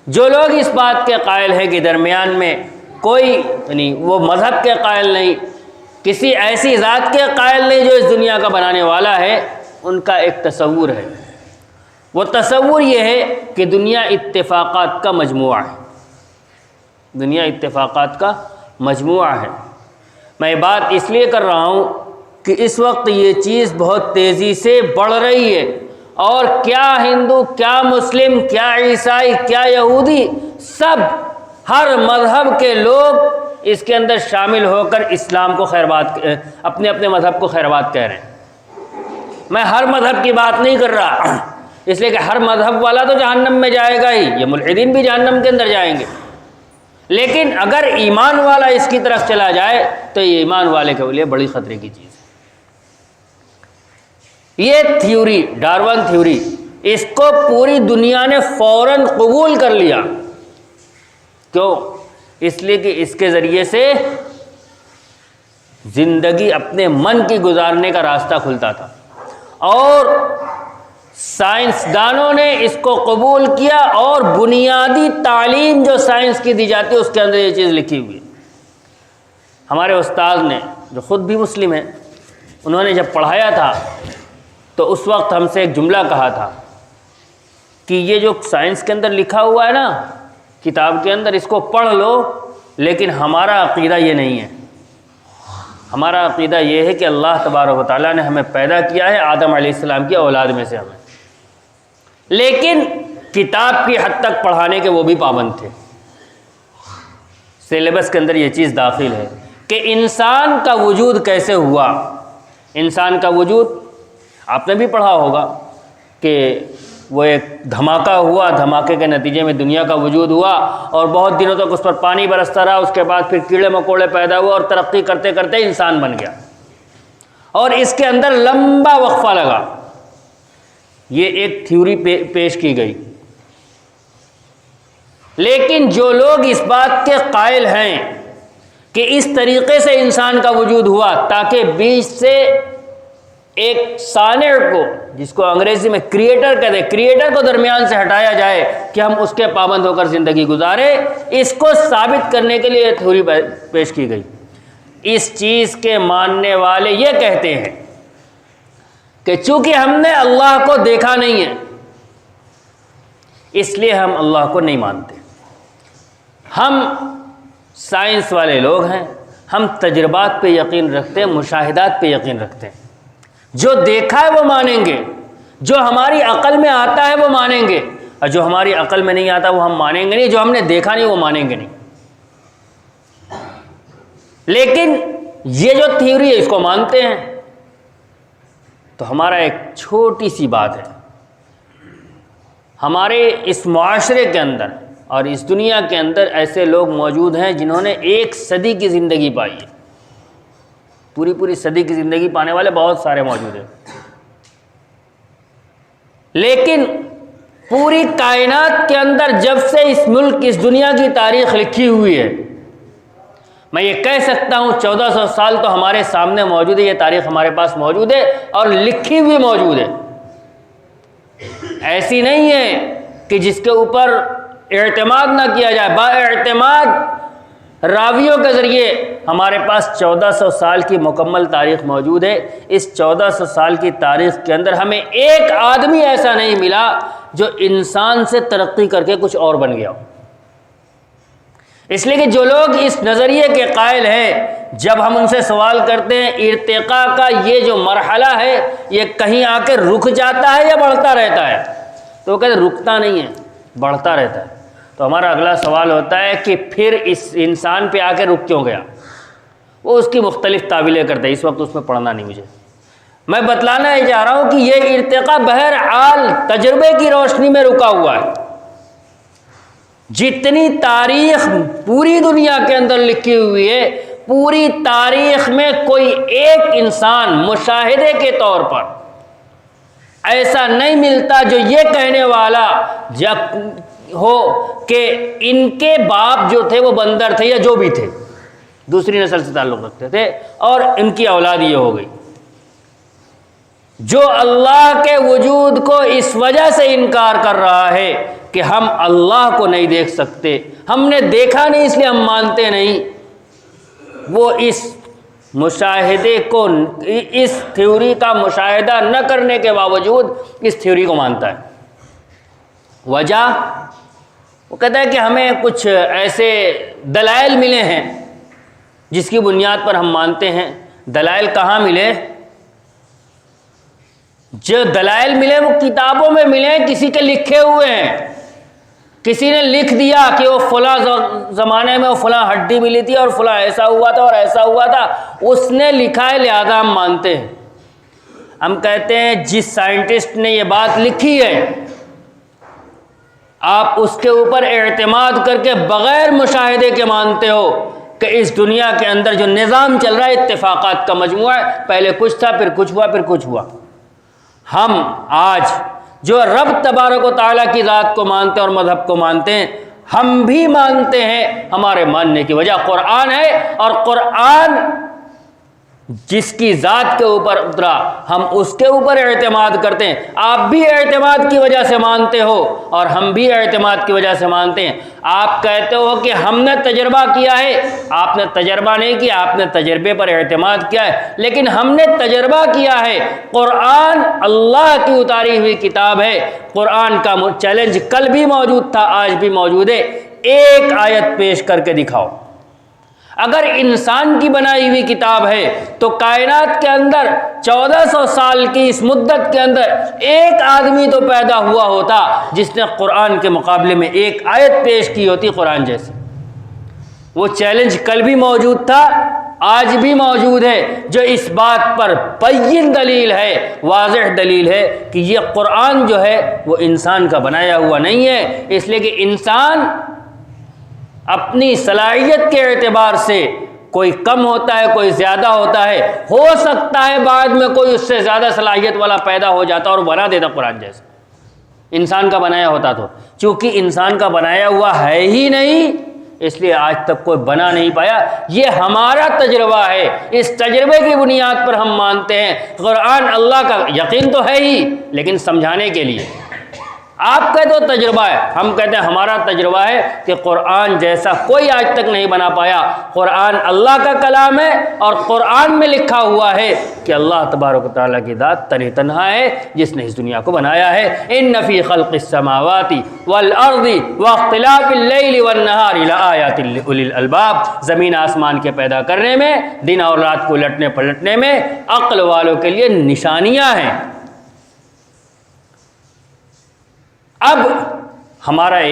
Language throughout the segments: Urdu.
جو لوگ اس بات کے قائل ہیں کہ درمیان میں کوئی یعنی وہ مذہب کے قائل نہیں، کسی ایسی ذات کے قائل نہیں جو اس دنیا کا بنانے والا ہے، ان کا ایک تصور ہے۔ وہ تصور یہ ہے کہ دنیا اتفاقات کا مجموعہ ہے، دنیا اتفاقات کا مجموعہ ہے۔ میں بات اس لیے کر رہا ہوں کہ اس وقت یہ چیز بہت تیزی سے بڑھ رہی ہے، اور کیا ہندو، کیا مسلم، کیا عیسائی، کیا یہودی، سب ہر مذہب کے لوگ اس کے اندر شامل ہو کر اسلام کو خیرباد، اپنے اپنے مذہب کو خیرباد کہہ رہے ہیں۔ میں ہر مذہب کی بات نہیں کر رہا، اس لیے کہ ہر مذہب والا تو جہنم میں جائے گا ہی، یہ ملحدین بھی جہنم کے اندر جائیں گے، لیکن اگر ایمان والا اس کی طرف چلا جائے تو یہ ایمان والے کے لیے بڑی خطرے کی چیز ہے۔ یہ تھیوری، ڈارون تھیوری، اس کو پوری دنیا نے فوراً قبول کر لیا۔ کیوں؟ اس لیے کہ اس کے ذریعے سے زندگی اپنے من کی گزارنے کا راستہ کھلتا تھا، اور سائنسدانوں نے اس کو قبول کیا، اور بنیادی تعلیم جو سائنس کی دی جاتی ہے اس کے اندر یہ چیز لکھی ہوئی ہے۔ ہمارے استاد نے، جو خود بھی مسلم ہیں، انہوں نے جب پڑھایا تھا تو اس وقت ہم سے ایک جملہ کہا تھا کہ یہ جو سائنس کے اندر لکھا ہوا ہے نا کتاب کے اندر، اس کو پڑھ لو، لیکن ہمارا عقیدہ یہ نہیں ہے۔ ہمارا عقیدہ یہ ہے کہ اللہ تبارک و تعالیٰ نے ہمیں پیدا کیا ہے آدم علیہ السلام کی اولاد میں سے ہمیں، لیکن کتاب کی حد تک پڑھانے کے وہ بھی پابند تھے۔ سلیبس کے اندر یہ چیز داخل ہے کہ انسان کا وجود کیسے ہوا۔ انسان کا وجود آپ نے بھی پڑھا ہوگا کہ وہ ایک دھماکہ ہوا، دھماکے کے نتیجے میں دنیا کا وجود ہوا، اور بہت دنوں تک اس پر پانی برستا رہا، اس کے بعد پھر کیڑے مکوڑے پیدا ہوئے، اور ترقی کرتے کرتے انسان بن گیا، اور اس کے اندر لمبا وقفہ لگا۔ یہ ایک تھیوری پیش کی گئی، لیکن جو لوگ اس بات کے قائل ہیں کہ اس طریقے سے انسان کا وجود ہوا تاکہ بیچ سے ایک صانع کو، جس کو انگریزی میں کریٹر کہتے ہیں، کریٹر کو درمیان سے ہٹایا جائے کہ ہم اس کے پابند ہو کر زندگی گزارے، اس کو ثابت کرنے کے لیے یہ تھیوری پیش کی گئی۔ اس چیز کے ماننے والے یہ کہتے ہیں کہ چونکہ ہم نے اللہ کو دیکھا نہیں ہے، اس لیے ہم اللہ کو نہیں مانتے۔ ہم سائنس والے لوگ ہیں، ہم تجربات پہ یقین رکھتے ہیں، مشاہدات پہ یقین رکھتے ہیں۔ جو دیکھا ہے وہ مانیں گے، جو ہماری عقل میں آتا ہے وہ مانیں گے، اور جو ہماری عقل میں نہیں آتا وہ ہم مانیں گے نہیں، جو ہم نے دیکھا نہیں وہ مانیں گے نہیں۔ لیکن یہ جو تھیوری ہے اس کو مانتے ہیں، تو ہمارا ایک چھوٹی سی بات ہے، ہمارے اس معاشرے کے اندر اور اس دنیا کے اندر ایسے لوگ موجود ہیں جنہوں نے 1 صدی کی زندگی پائی ہے، پوری صدی کی زندگی پانے والے بہت سارے موجود ہیں، لیکن پوری کائنات کے اندر جب سے اس ملک، اس دنیا کی تاریخ لکھی ہوئی ہے، میں یہ کہہ سکتا ہوں 1400 سال تو ہمارے سامنے موجود ہے، یہ تاریخ ہمارے پاس موجود ہے اور لکھی ہوئی موجود ہے۔ ایسی نہیں ہے کہ جس کے اوپر اعتماد نہ کیا جائے، با اعتماد راویوں کے ذریعے ہمارے پاس 1400 سال کی مکمل تاریخ موجود ہے۔ اس 1400 سال کی تاریخ کے اندر ہمیں ایک آدمی ایسا نہیں ملا جو انسان سے ترقی کر کے کچھ اور بن گیا ہو۔ اس لیے کہ جو لوگ اس نظریے کے قائل ہیں، جب ہم ان سے سوال کرتے ہیں ارتقاء کا یہ جو مرحلہ ہے یہ کہیں آ کے رک جاتا ہے یا بڑھتا رہتا ہے، تو وہ کہتے ہیں رکتا نہیں ہے، بڑھتا رہتا ہے۔ تو ہمارا اگلا سوال ہوتا ہے کہ پھر اس انسان پہ آ کے رک کیوں گیا؟ وہ اس کی مختلف تعویلیں کرتے ہیں، اس وقت اس میں پڑھنا نہیں مجھے۔ میں بتلانا یہ چاہ رہا ہوں کہ یہ ارتقاء بہرحال تجربے کی روشنی میں رکا ہوا ہے۔ جتنی تاریخ پوری دنیا کے اندر لکھی ہوئی ہے، پوری تاریخ میں کوئی ایک انسان مشاہدے کے طور پر ایسا نہیں ملتا جو یہ کہنے والا ہو کہ ان کے باپ جو تھے وہ بندر تھے یا جو بھی تھے، دوسری نسل سے تعلق رکھتے تھے، اور ان کی اولاد یہ ہو گئی۔ جو اللہ کے وجود کو اس وجہ سے انکار کر رہا ہے کہ ہم اللہ کو نہیں دیکھ سکتے، ہم نے دیکھا نہیں اس لیے ہم مانتے نہیں، وہ اس مشاہدے کو، اس تھیوری کا مشاہدہ نہ کرنے کے باوجود اس تھیوری کو مانتا ہے۔ وجہ وہ کہتا ہے کہ ہمیں کچھ ایسے دلائل ملے ہیں جس کی بنیاد پر ہم مانتے ہیں۔ دلائل کہاں ملے؟ جو دلائل ملے وہ کتابوں میں ملے، کسی کے لکھے ہوئے ہیں، کسی نے لکھ دیا کہ وہ فلاں زمانے میں وہ فلاں ہڈی ملی تھی اور فلاں ایسا ہوا تھا اور ایسا ہوا تھا، اس نے لکھا ہے لہذا ہم مانتے ہیں۔ ہم کہتے ہیں جس سائنٹسٹ نے یہ بات لکھی ہے آپ اس کے اوپر اعتماد کر کے بغیر مشاہدے کے مانتے ہو کہ اس دنیا کے اندر جو نظام چل رہا ہے اتفاقات کا مجموعہ ہے، پہلے کچھ تھا پھر کچھ ہوا پھر کچھ ہوا۔ ہم آج جو رب تبارک و تعالیٰ کی ذات کو مانتے ہیں اور مذہب کو مانتے ہیں، ہم بھی مانتے ہیں، ہمارے ماننے کی وجہ قرآن ہے، اور قرآن جس کی ذات کے اوپر اترا ہم اس کے اوپر اعتماد کرتے ہیں۔ آپ بھی اعتماد کی وجہ سے مانتے ہو اور ہم بھی اعتماد کی وجہ سے مانتے ہیں۔ آپ کہتے ہو کہ ہم نے تجربہ کیا ہے، آپ نے تجربہ نہیں کیا، آپ نے تجربے پر اعتماد کیا ہے، لیکن ہم نے تجربہ کیا ہے۔ قرآن اللہ کی اتاری ہوئی کتاب ہے، قرآن کا چیلنج کل بھی موجود تھا آج بھی موجود ہے، ایک آیت پیش کر کے دکھاؤ۔ اگر انسان کی بنائی ہوئی کتاب ہے تو کائنات کے اندر 1400 سال کی اس مدت کے اندر ایک آدمی تو پیدا ہوا ہوتا جس نے قرآن کے مقابلے میں ایک آیت پیش کی ہوتی قرآن جیسی۔ وہ چیلنج کل بھی موجود تھا، آج بھی موجود ہے، جو اس بات پر بین دلیل ہے، واضح دلیل ہے کہ یہ قرآن جو ہے وہ انسان کا بنایا ہوا نہیں ہے، اس لیے کہ انسان اپنی صلاحیت کے اعتبار سے کوئی کم ہوتا ہے کوئی زیادہ ہوتا ہے، ہو سکتا ہے بعد میں کوئی اس سے زیادہ صلاحیت والا پیدا ہو جاتا اور بنا دیتا قرآن جیسا، انسان کا بنایا ہوتا تو۔ چونکہ انسان کا بنایا ہوا ہے ہی نہیں اس لیے آج تک کوئی بنا نہیں پایا۔ یہ ہمارا تجربہ ہے، اس تجربے کی بنیاد پر ہم مانتے ہیں۔ قرآن اللہ کا یقین تو ہے ہی لیکن سمجھانے کے لیے۔ آپ کہتے ہو تجربہ ہے، ہم کہتے ہیں ہمارا تجربہ ہے کہ قرآن جیسا کوئی آج تک نہیں بنا پایا۔ قرآن اللہ کا کلام ہے اور قرآن میں لکھا ہوا ہے کہ اللہ تبارک و تعالیٰ کی ذات تنہا تنہا ہے جس نے اس دنیا کو بنایا ہے۔ ان فی خلق السماوات والارض واختلاف اللیل والنہار لآیات لأولی الالباب، زمین آسمان کے پیدا کرنے میں، دن اور رات کو الٹنے پلٹنے میں عقل والوں کے لیے نشانیاں ہیں۔ اب ہماری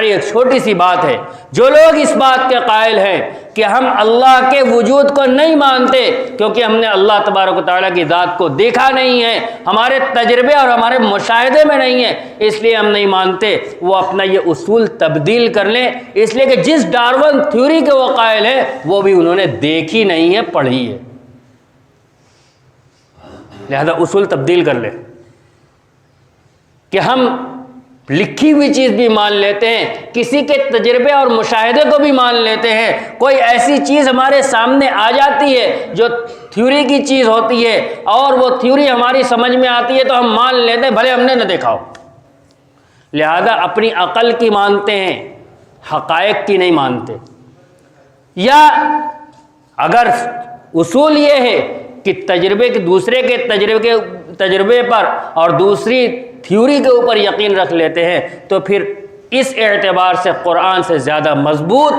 ایک چھوٹی سی بات ہے، جو لوگ اس بات کے قائل ہیں کہ ہم اللہ کے وجود کو نہیں مانتے کیونکہ ہم نے اللہ تبارک و تعالیٰ کی ذات کو دیکھا نہیں ہے، ہمارے تجربے اور ہمارے مشاہدے میں نہیں ہے اس لیے ہم نہیں مانتے، وہ اپنا یہ اصول تبدیل کر لیں، اس لیے کہ جس ڈارون تھیوری کے وہ قائل ہیں وہ بھی انہوں نے دیکھی نہیں ہے پڑھی ہے، لہذا اصول تبدیل کر لیں کہ ہم لکھی ہوئی چیز بھی مان لیتے ہیں، کسی کے تجربے اور مشاہدے کو بھی مان لیتے ہیں، کوئی ایسی چیز ہمارے سامنے آ جاتی ہے جو تھیوری کی چیز ہوتی ہے اور وہ تھیوری ہماری سمجھ میں آتی ہے تو ہم مان لیتے ہیں بھلے ہم نے نہ دیکھا ہو، لہذا اپنی عقل کی مانتے ہیں، حقائق کی نہیں مانتے۔ یا اگر اصول یہ ہے کہ تجربے کے دوسرے کے تجربے پر اور دوسری تھیوری کے اوپر یقین رکھ لیتے ہیں تو پھر اس اعتبار سے قرآن سے زیادہ مضبوط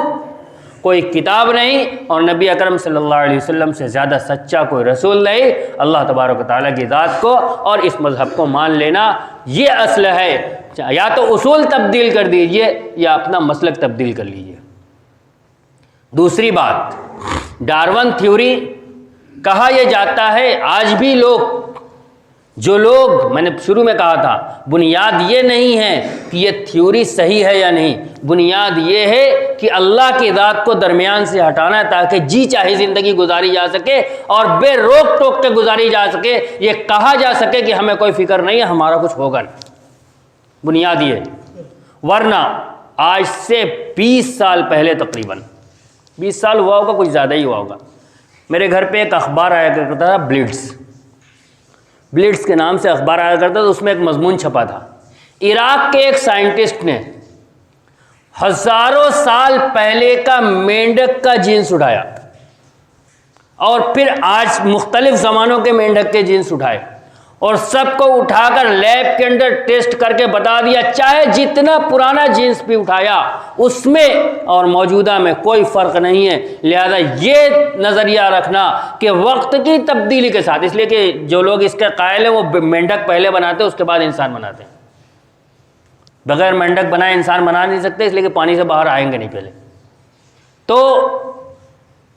کوئی کتاب نہیں اور نبی اکرم صلی اللہ علیہ وسلم سے زیادہ سچا کوئی رسول نہیں۔ اللہ تبارک و تعالیٰ کی ذات کو اور اس مذہب کو مان لینا یہ اصل ہے، یا تو اصول تبدیل کر دیجئے یا اپنا مسلک تبدیل کر لیجئے۔ دوسری بات، ڈارون تھیوری کہا یہ جاتا ہے، آج بھی جو لوگ میں نے شروع میں کہا تھا بنیاد یہ نہیں ہے کہ یہ تھیوری صحیح ہے یا نہیں، بنیاد یہ ہے کہ اللہ کی ذات کو درمیان سے ہٹانا ہے تاکہ جی چاہے زندگی گزاری جا سکے اور بے روک ٹوک کے گزاری جا سکے، یہ کہا جا سکے کہ ہمیں کوئی فکر نہیں ہے، ہمارا کچھ ہوگا نہیں، بنیاد یہ ہے۔ ورنہ آج سے 20 سال پہلے، تقریباً 20 سال ہوا ہوگا، کچھ زیادہ ہی ہوا ہوگا، میرے گھر پہ ایک اخبار آیا کرتا تھا، بلٹس کے نام سے اخبار آیا کرتا تھا، اس میں ایک مضمون چھپا تھا، عراق کے ایک سائنٹسٹ نے ہزاروں سال پہلے کا مینڈک کا جینس اٹھایا اور پھر آج مختلف زمانوں کے مینڈک کے جینس اٹھائے اور سب کو اٹھا کر لیب کے اندر ٹیسٹ کر کے بتا دیا چاہے جتنا پرانا جینس بھی اٹھایا اس میں اور موجودہ میں کوئی فرق نہیں ہے. لہذا یہ نظریہ رکھنا کہ وقت کی تبدیلی کے ساتھ، اس لیے کہ جو لوگ اس کے قائل ہیں وہ مینڈک پہلے بناتے ہیں اس کے بعد انسان بناتے ہیں. بغیر مینڈک بنائے انسان بنا نہیں سکتے، اس لیے کہ پانی سے باہر آئیں گے نہیں پہلے. تو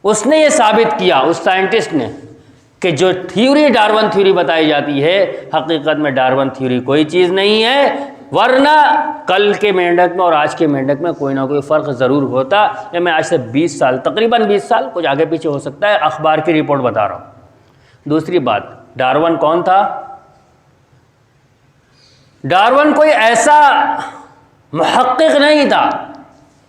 اس نے یہ ثابت کیا، اس سائنٹسٹ نے، کہ جو تھیوری ڈارون تھیوری بتائی جاتی ہے حقیقت میں ڈارون تھیوری کوئی چیز نہیں ہے، ورنہ کل کے مینڈک میں اور آج کے مینڈک میں کوئی نہ کوئی فرق ضرور ہوتا. یہ میں آج سے 20 سال، تقریباً 20 سال، کچھ آگے پیچھے ہو سکتا ہے، اخبار کی رپورٹ بتا رہا ہوں. دوسری بات، ڈارون کون تھا؟ ڈارون کوئی ایسا محقق نہیں تھا،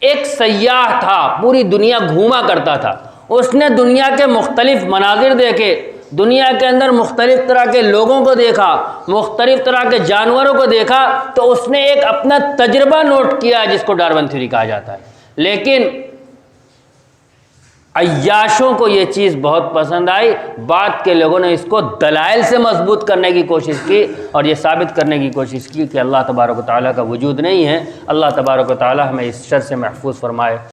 ایک سیاح تھا، پوری دنیا گھوما کرتا تھا. اس نے دنیا کے مختلف مناظر دیکھے، دنیا کے اندر مختلف طرح کے لوگوں کو دیکھا، مختلف طرح کے جانوروں کو دیکھا، تو اس نے ایک اپنا تجربہ نوٹ کیا جس کو ڈارون تھیوری کہا جاتا ہے. لیکن عیاشوں کو یہ چیز بہت پسند آئی، بعد کے لوگوں نے اس کو دلائل سے مضبوط کرنے کی کوشش کی اور یہ ثابت کرنے کی کوشش کی کہ اللہ تبارک و تعالیٰ کا وجود نہیں ہے. اللہ تبارک و تعالیٰ ہمیں اس شر سے محفوظ فرمائے.